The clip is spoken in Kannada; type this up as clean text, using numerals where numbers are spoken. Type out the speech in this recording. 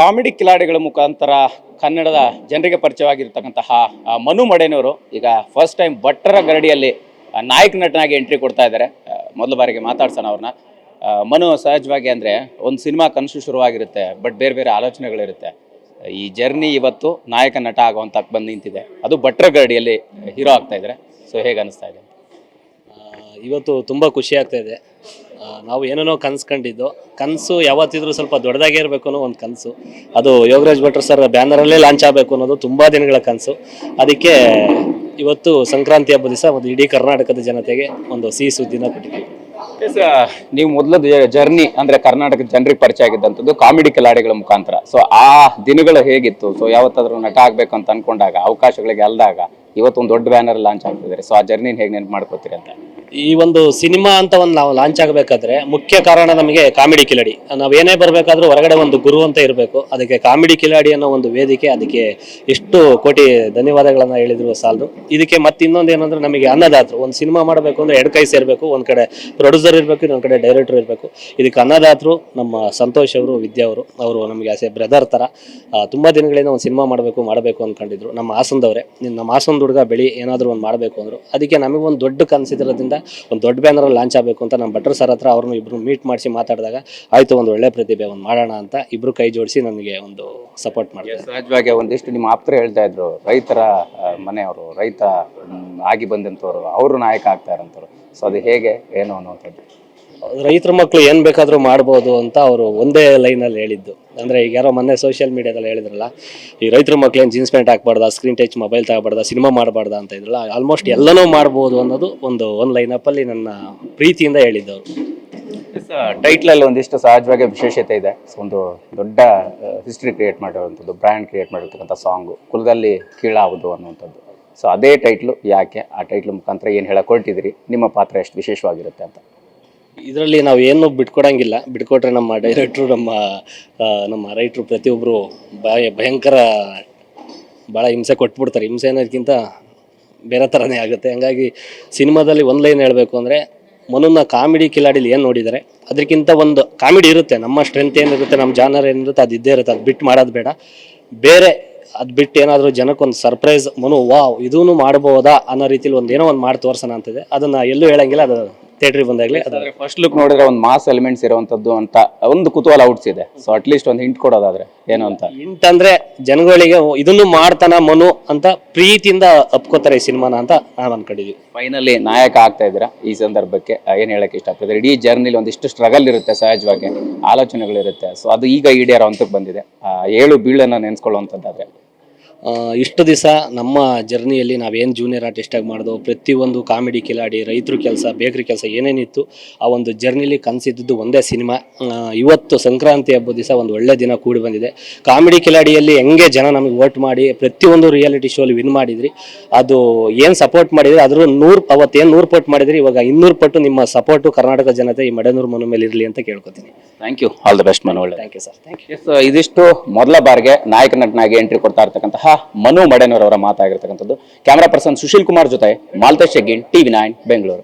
ಕಾಮಿಡಿ ಕಿಲಾಡಿಗಳ ಮುಖಾಂತರ ಕನ್ನಡದ ಜನರಿಗೆ ಪರಿಚಯವಾಗಿರ್ತಕ್ಕಂತಹ ಮನು ಮಡೇನವರು ಈಗ ಫಸ್ಟ್ ಟೈಮ್ ಭಟ್ಟರ ಗರಡಿಯಲ್ಲಿ ನಾಯಕ ನಟನಾಗಿ ಎಂಟ್ರಿ ಕೊಡ್ತಾ ಇದ್ದಾರೆ. ಮೊದಲ ಬಾರಿಗೆ ಮಾತಾಡ್ಸೋಣ ಅವ್ರನ್ನ. ಮನು, ಸಹಜವಾಗಿ ಅಂದರೆ ಒಂದು ಸಿನಿಮಾ ಕನಸು ಶುರುವಾಗಿರುತ್ತೆ, ಬಟ್ ಬೇರೆ ಬೇರೆ ಆಲೋಚನೆಗಳಿರುತ್ತೆ. ಈ ಜರ್ನಿ ಇವತ್ತು ನಾಯಕ ನಟ ಆಗುವಂತ ಬಂದು ನಿಂತಿದೆ, ಅದು ಭಟ್ಟರ ಗರಡಿಯಲ್ಲಿ ಹೀರೋ ಆಗ್ತಾ ಇದ್ದಾರೆ. ಸೊ ಹೇಗೆ ಅನಿಸ್ತಾ ಇದೆ? ಇವತ್ತು ತುಂಬ ಖುಷಿ ಆಗ್ತಾ ಇದೆ. ನಾವು ಏನೇನೋ ಕನ್ಸ್ಕೊಂಡಿದ್ದು, ಕನಸು ಯಾವತ್ತಿದ್ರೂ ಸ್ವಲ್ಪ ದೊಡ್ಡದಾಗೇ ಇರಬೇಕು ಅನ್ನೋ ಒಂದು ಕನಸು. ಅದು ಯೋಗರಾಜ್ ಭಟ್ರು ಸರ್ ಬ್ಯಾನರಲ್ಲೇ ಲಾಂಚ್ ಆಗಬೇಕು ಅನ್ನೋದು ತುಂಬ ದಿನಗಳ ಕನಸು. ಅದಕ್ಕೆ ಇವತ್ತು ಸಂಕ್ರಾಂತಿ ಹಬ್ಬದ ದಿವಸ ಒಂದು ಇಡೀ ಕರ್ನಾಟಕದ ಜನತೆಗೆ ಒಂದು ಸಿಹಿ ಸುದ್ದಿನ ಕೊಟ್ಟಿದ್ದೀವಿ. ನೀವು ಮೊದಲ ಜರ್ನಿ ಅಂದ್ರೆ ಕರ್ನಾಟಕದ ಜನರಿಗೆ ಪರಿಚಯ ಆಗಿದ್ದಂಥದ್ದು ಕಾಮಿಡಿ ಕಿಲಾಡಿಗಳ ಮುಖಾಂತರ. ಸೊ ಆ ದಿನಗಳು ಹೇಗಿತ್ತು? ಸೊ ಯಾವತ್ತಾದ್ರೂ ನಟ ಆಗ್ಬೇಕು ಅಂತ ಅನ್ಕೊಂಡಾಗ, ಅವಕಾಶಗಳಿಗೆ ಅಲ್ದಾಗ ಇವತ್ತು ಒಂದು ದೊಡ್ಡ ಬ್ಯಾನರ್ ಲಾಂಚ್ ಆಗ್ತಿದ್ದಾರೆ. ಸೊ ಆ ಜರ್ನಿನ ಹೇಗೆ ನೆನಪು ಮಾಡ್ಕೋತೀರಿ ಅಂತ? ಈ ಒಂದು ಸಿನಿಮಾ ಅಂತ ಒಂದು ನಾವು ಲಾಂಚ್ ಆಗಬೇಕಾದ್ರೆ ಮುಖ್ಯ ಕಾರಣ ನಮಗೆ ಕಾಮಿಡಿ ಕಿಲಾಡಿ. ನಾವೇನೇ ಬರಬೇಕಾದ್ರೂ ಹೊರಗಡೆ ಒಂದು ಗುರು ಅಂತ ಇರಬೇಕು. ಅದಕ್ಕೆ ಕಾಮಿಡಿ ಕಿಲಾಡಿ ಅನ್ನೋ ಒಂದು ವೇದಿಕೆ, ಅದಕ್ಕೆ ಎಷ್ಟು ಕೋಟಿ ಧನ್ಯವಾದಗಳನ್ನು ಹೇಳಿದ್ರು ಸಾಲದು. ಇದಕ್ಕೆ ಮತ್ತೆ ಇನ್ನೊಂದು ಏನಂದ್ರೆ, ನಮಗೆ ಅನ್ನದಾತರು. ಒಂದು ಸಿನಿಮಾ ಮಾಡಬೇಕು ಅಂದ್ರೆ ಎರಡು ಕೈ ಸೇರಬೇಕು. ಒಂದು ಕಡೆ ಪ್ರೊಡ್ಯೂಸರ್ ಇರಬೇಕು, ಇನ್ನೊಂದು ಕಡೆ ಡೈರೆಕ್ಟರ್ ಇರಬೇಕು. ಇದಕ್ಕೆ ಅನ್ನದಾತರು ನಮ್ಮ ಸಂತೋಷ್ ಅವರು, ವಿದ್ಯಾ ಅವರು ನಮಗೆ ಆಸೆ ಬ್ರದರ್ ಥರ. ತುಂಬ ದಿನಗಳಿಂದ ಒಂದು ಸಿನಿಮಾ ಮಾಡಬೇಕು ಅಂದ್ಕೊಂಡಿದ್ರು. ನಮ್ಮ ಹಾಸನದವರೇ, ನಮ್ಮ ಹಾಸನ ಹುಡುಗ ಬೆಳಿ ಏನಾದರೂ ಒಂದು ಮಾಡಬೇಕು ಅಂದರು. ಅದಕ್ಕೆ ನಮಗೆ ಒಂದು ದೊಡ್ಡ ಕನಸಿದ್ರದಿಂದ ಒಂದು ದೊಡ್ಡ ಬ್ಯಾನರಲ್ಲಿ ಲಾಂಚ್ ಆಗಬೇಕು ಅಂತ ನಮ್ಮ ಭಟ್ರು ಸರ್ ಹತ್ರ ಅವ್ರನ್ನ ಇಬ್ಬರು ಮೀಟ್ ಮಾಡಿಸಿ ಮಾತಾಡಿದಾಗ, ಆಯಿತು ಒಂದು ಒಳ್ಳೆ ಪ್ರತಿಭೆ ಒಂದು ಮಾಡೋಣ ಅಂತ ಇಬ್ಬರು ಕೈ ಜೋಡಿಸಿ ನನಗೆ ಒಂದು ಸಪೋರ್ಟ್ ಮಾಡಿದ್ದಾರೆ. ಸಹಜವಾಗಿ ಒಂದಿಷ್ಟು ನಿಮ್ಮ ಆಪ್ತರು ಹೇಳ್ತಾ ಇದ್ರು, ರೈತರ ಮನೆಯವರು, ರೈತ ಆಗಿ ಬಂದಂಥವ್ರು, ಅವರು ನಾಯಕ ಆಗ್ತಾರಂಥವ್ರು. ಸೊ ಅದು ಹೇಗೆ ಏನು ಅನ್ನೋಂಥದ್ದು? ರೈತರ ಮಕ್ಕಳು ಏನು ಬೇಕಾದರೂ ಮಾಡ್ಬೋದು ಅಂತ ಅವರು ಒಂದೇ ಲೈನಲ್ಲಿ ಹೇಳಿದ್ದು. ಅಂದರೆ ಈಗ ಯಾರೋ ಮೊನ್ನೆ ಸೋಷಿಯಲ್ ಮೀಡಿಯಾದಲ್ಲಿ ಹೇಳಿದ್ರಲ್ಲ, ಈ ರೈತರ ಮಕ್ಳು ಏನು ಜೀನ್ಸ್ ಪ್ಯಾಂಟ್ ಹಾಕ್ಬಾರ್ದ, ಸ್ಕ್ರೀನ್ ಟಚ್ ಮೊಬೈಲ್ ತಗೋಬಾರ್ದ, ಸಿನಿಮಾ ಮಾಡಬಾರ್ದ ಅಂತ ಇದ್ರಲ್ಲ, ಆಲ್ಮೋಸ್ಟ್ ಎಲ್ಲನೂ ಮಾಡ್ಬೋದು ಅನ್ನೋದು ಒಂದು ಲೈನಪ್ಪಲ್ಲಿ ನನ್ನ ಪ್ರೀತಿಯಿಂದ ಹೇಳಿದ್ದವರು. ಟೈಟ್ಲಲ್ಲಿ ಒಂದಿಷ್ಟು ಸಹಜವಾಗಿ ವಿಶೇಷತೆ ಇದೆ. ಒಂದು ದೊಡ್ಡ ಹಿಸ್ಟ್ರಿ ಕ್ರಿಯೇಟ್ ಮಾಡಿರುವಂಥದ್ದು, ಬ್ರ್ಯಾಂಡ್ ಕ್ರಿಯೇಟ್ ಮಾಡಿರ್ತಕ್ಕಂಥ ಸಾಂಗು ಕುಲದಲ್ಲಿ ಕೀಳಾವುದು ಅನ್ನುವಂಥದ್ದು. ಸೊ ಅದೇ ಟೈಟ್ಲು ಯಾಕೆ? ಆ ಟೈಟ್ಲ್ ಮುಖಾಂತರ ಏನು ಹೇಳಕ್ಕೆ ಹೊರಟಿದ್ದೀರಿ? ನಿಮ್ಮ ಪಾತ್ರ ಎಷ್ಟು ವಿಶೇಷವಾಗಿರುತ್ತೆ ಅಂತ? ಇದರಲ್ಲಿ ನಾವು ಏನು ಬಿಟ್ಕೊಡಂಗಿಲ್ಲ. ಬಿಟ್ಕೊಟ್ರೆ ನಮ್ಮ ಡೈರೆಕ್ಟ್ರು, ನಮ್ಮ ರೈಟ್ರು ಪ್ರತಿಯೊಬ್ಬರು ಭಯಂಕರ ಭಾಳ ಹಿಂಸೆ ಕೊಟ್ಬಿಡ್ತಾರೆ. ಹಿಂಸೆ ಅನ್ನೋದಕ್ಕಿಂತ ಬೇರೆ ಥರನೇ ಆಗುತ್ತೆ. ಹಂಗಾಗಿ ಸಿನಿಮಾದಲ್ಲಿ ಒಂದು ಲೈನ್ ಹೇಳಬೇಕು ಅಂದರೆ, ಮನುನ ಕಾಮಿಡಿ ಕಿಲಾಡಿಲಿ ಏನು ನೋಡಿದ್ದಾರೆ ಅದಕ್ಕಿಂತ ಒಂದು ಕಾಮಿಡಿ ಇರುತ್ತೆ. ನಮ್ಮ ಸ್ಟ್ರೆಂತ್ ಏನಿರುತ್ತೆ, ನಮ್ಮ ಜಾನರ್ ಏನಿರುತ್ತೆ ಅದು ಇದ್ದೇ ಇರುತ್ತೆ. ಅದು ಬಿಟ್ಟು ಮಾಡೋದು ಬೇಡ. ಬೇರೆ ಅದು ಬಿಟ್ಟು ಏನಾದರೂ ಜನಕ್ಕೊಂದು ಸರ್ಪ್ರೈಸ್, ಮನು ವಾವ್ ಇದೂ ಮಾಡ್ಬೋದಾ ಅನ್ನೋ ರೀತಿಲಿ ಒಂದು ಏನೋ ಒಂದು ಮಾಡಿ ತೋರ್ಸೋಣ ಅಂತಿದೆ. ಅದನ್ನು ಎಲ್ಲೂ ಹೇಳಂಗಿಲ್ಲ. ಅದು ಥಿಯೇಟ್ರಿಗೆ ಬಂದಾಗಲೇ ಅದಾದ್ರೆ ಫಸ್ಟ್ ಲುಕ್ ನೋಡಿದ್ರೆ ಒಂದು ಮಾಸ್ ಎಲಿಮೆಂಟ್ಸ್ ಇರುವಂಥದ್ದು ಅಂತ ಒಂದು ಕುತೂಹಲ ಹುಟ್ಟಿಸಿದೆ. ಸೊ ಅಟ್ಲೀಸ್ಟ್ ಒಂದು ಹಿಂಟ್ ಕೊಡೋದಾದ್ರೆ ಏನು ಅಂತ? ಹಿಂಟ್ ಅಂದರೆ ಜನಗಳಿಗೆ ಇದನ್ನು ಮಾಡ್ತಾನ ಮನು ಅಂತ ಪ್ರೀತಿಯಿಂದ ಅಪ್ಕೋತಾರೆ ಈ ಸಿನಿಮಾನ ಅಂತ ನಾವು ಅನ್ಕೊಂಡಿದ್ವಿ. ಫೈನಲಿ ನಾಯಕ ಆಗ್ತಾ ಇದ್ದೀರಾ. ಈ ಸಂದರ್ಭಕ್ಕೆ ಏನು ಹೇಳಕ್ಕೆ ಇಷ್ಟಪಡ್ತಾರೆ? ಇಡೀ ಜರ್ನಿಲಿ ಒಂದಿಷ್ಟು ಸ್ಟ್ರಗಲ್ ಇರುತ್ತೆ, ಸಹಜವಾಗಿ ಆಲೋಚನೆಗಳಿರುತ್ತೆ. ಸೊ ಅದು ಈಗ ಈಡೇರೋ ಹಂತಕ್ಕೆ ಬಂದಿದೆ. ಏಳು ಬೀಳನ್ನು ನೆನೆಸ್ಕೊಳ್ಳುವಂಥದ್ದಾದ್ರೆ ಇಷ್ಟು ದಿವಸ ನಮ್ಮ ಜರ್ನಿಯಲ್ಲಿ ನಾವೇನು ಜೂನಿಯರ್ ಆರ್ಟಿಸ್ಟಾಗಿ ಮಾಡಿದೋ ಪ್ರತಿಯೊಂದು ಕಾಮಿಡಿ ಕಿಲಾಡಿ, ರೈತರು ಕೆಲಸ, ಬೇಕ್ರಿ ಕೆಲಸ ಏನೇನಿತ್ತು ಆ ಒಂದು ಜರ್ನಿಲಿ ಕನಸಿದ್ದು ಒಂದೇ ಸಿನಿಮಾ. ಇವತ್ತು ಸಂಕ್ರಾಂತಿ ಹಬ್ಬದ ದಿವಸ ಒಂದು ಒಳ್ಳೆ ದಿನ ಕೂಡಿ ಬಂದಿದೆ. ಕಾಮಿಡಿ ಕಿಲಾಡಿಯಲ್ಲಿ ಹೆಂಗೆ ಜನ ನಮಗೆ ವೋಟ್ ಮಾಡಿ ಪ್ರತಿಯೊಂದು ರಿಯಾಲಿಟಿ ಶೋಲಿ ವಿನ್ ಮಾಡಿದ್ರಿ, ಅದು ಏನು ಸಪೋರ್ಟ್ ಮಾಡಿದ್ರಿ ಅದ್ರ ಅವತ್ತೇನು 100 ಪಟ್ಟು ಮಾಡಿದ್ರಿ, ಇವಾಗ 200 ಪಟ್ಟು ನಿಮ್ಮ ಸಪೋರ್ಟು ಕರ್ನಾಟಕ ಜನತೆ ಈ ಮಡೇನೂರು ಮನು ಮೇಲೆ ಇರಲಿ ಅಂತ ಕೇಳ್ಕೊತೀನಿ. Thank you. All the best Manu. ಒಳ್ಳೆ. Thank you sir. Thank you. ಇದಿಷ್ಟು ಮೊದಲ ಬಾರಿಗೆ ನಾಯಕ ನಟನಾಗಿ ಎಂಟ್ರಿ ಕೊಡ್ತಾ ಇರ್ತಕ್ಕಂತಹ ಮನು ಮಡೇನೂರ್ ಅವರ ಮಾತಾಗಿರ್ತಕ್ಕಂಥದ್ದು. ಕ್ಯಾಮರಾ ಪರ್ಸನ್ ಸುಶೀಲ್ ಕುಮಾರ್ ಜೊತೆ ಮಾಲ್ತೇಶ್ ಹೆಗ್ಗಿನ್, TV9 ಬೆಂಗಳೂರು.